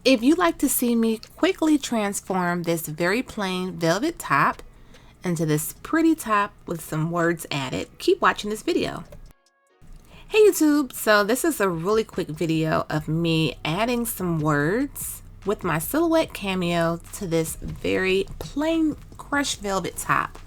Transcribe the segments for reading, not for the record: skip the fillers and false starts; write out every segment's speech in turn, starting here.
If you'd like to see me quickly transform this very plain velvet top into this pretty top with some words added, keep watching this video. Hey YouTube, so this is a really quick video of me adding some words with my Silhouette Cameo to this very plain crushed velvet top.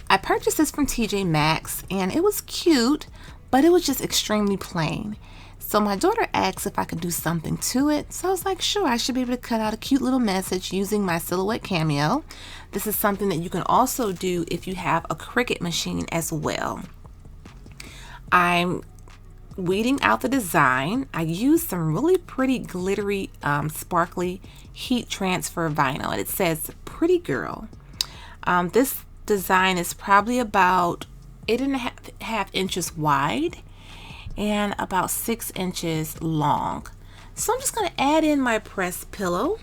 I purchased this from TJ Maxx and it was cute, but it was just extremely plain. So my daughter asked if I could do something to it, so I was like, sure, I should be able to cut out a cute little message using my Silhouette Cameo. This is something that you can also do if you have a Cricut machine as well. I'm weeding out the design. I used some really pretty glittery, sparkly heat transfer vinyl, and it says Pretty Girl. This design is probably about 8.5 inches wide and about 6 inches long. So I'm just going to add in my pressed pillow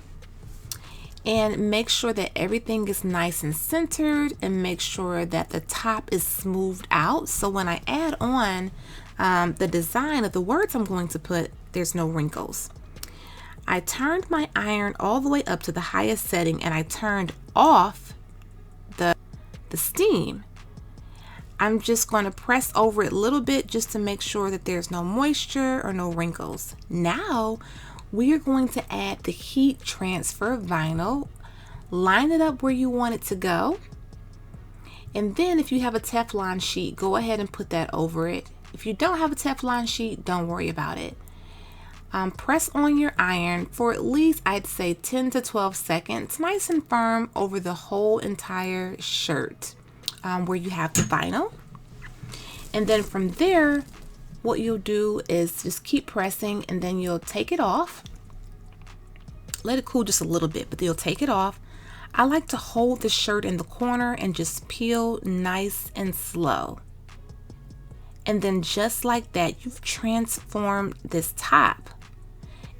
and make sure that everything is nice and centered, and make sure that the top is smoothed out, so when I add on the design of the words I'm going to put, there's no wrinkles. I turned my iron all the way up to the highest setting, and I turned off the steam. I'm just going to press over it a little bit just to make sure that there's no moisture or no wrinkles. Now we are going to add the heat transfer vinyl. Line it up where you want it to go, and then if you have a Teflon sheet, go ahead and put that over it. If you don't have a Teflon sheet, don't worry about it. Press on your iron for at least, I'd say, 10 to 12 seconds, nice and firm over the whole entire shirt where you have the vinyl. And then from there, what you'll do is just keep pressing, and then you'll take it off. Let it cool just a little bit, but you'll take it off. I like to hold the shirt in the corner and just peel nice and slow. And then just like that, you've transformed this top.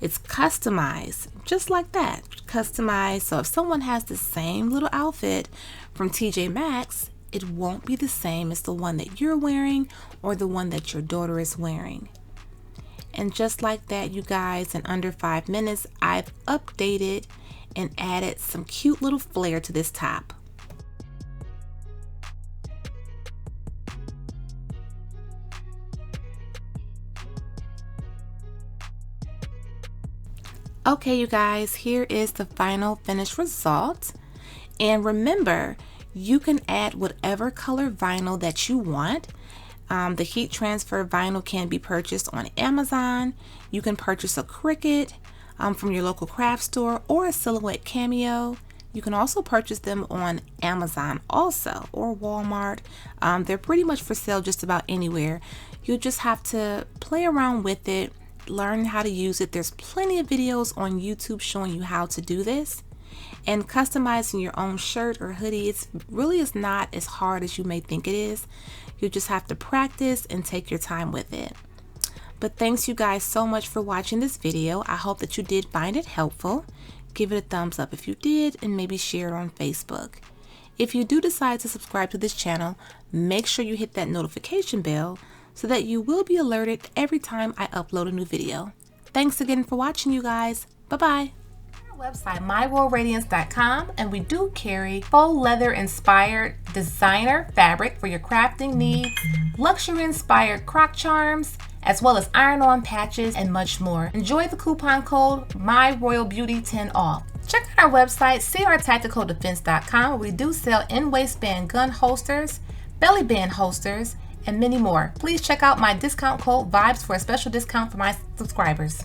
It's customized, just like that, customized. So if someone has the same little outfit from TJ Maxx, it won't be the same as the one that you're wearing or the one that your daughter is wearing. And just like that, you guys, in under 5 minutes, I've updated and added some cute little flair to this top. Okay, you guys, here is the final finished result. And remember, you can add whatever color vinyl that you want. The heat transfer vinyl can be purchased on Amazon. You can purchase a Cricut from your local craft store, or a Silhouette Cameo. You can also purchase them on Amazon also, or Walmart. They're pretty much for sale just about anywhere. You just have to play around with it, learn how to use it. There's plenty of videos on YouTube showing you how to do this. And customizing your own shirt or hoodie, it really is not as hard as you may think it is. You just have to practice and take your time with it. But thanks you guys so much for watching this video. I hope that you did find it helpful. Give it a thumbs up if you did, and maybe share it on Facebook. If you do decide to subscribe to this channel, make sure you hit that notification bell so that you will be alerted every time I upload a new video. Thanks again for watching, you guys. Bye-bye. Website myroyalradiance.com, and we do carry faux leather inspired designer fabric for your crafting needs, luxury inspired croc charms, as well as iron-on patches and much more. Enjoy the coupon code MyRoyalBeauty10 off. Check out our website, crtacticaldefense.com, where we do sell in-waistband gun holsters, belly band holsters, and many more. Please check out my discount code VIBES for a special discount for my subscribers.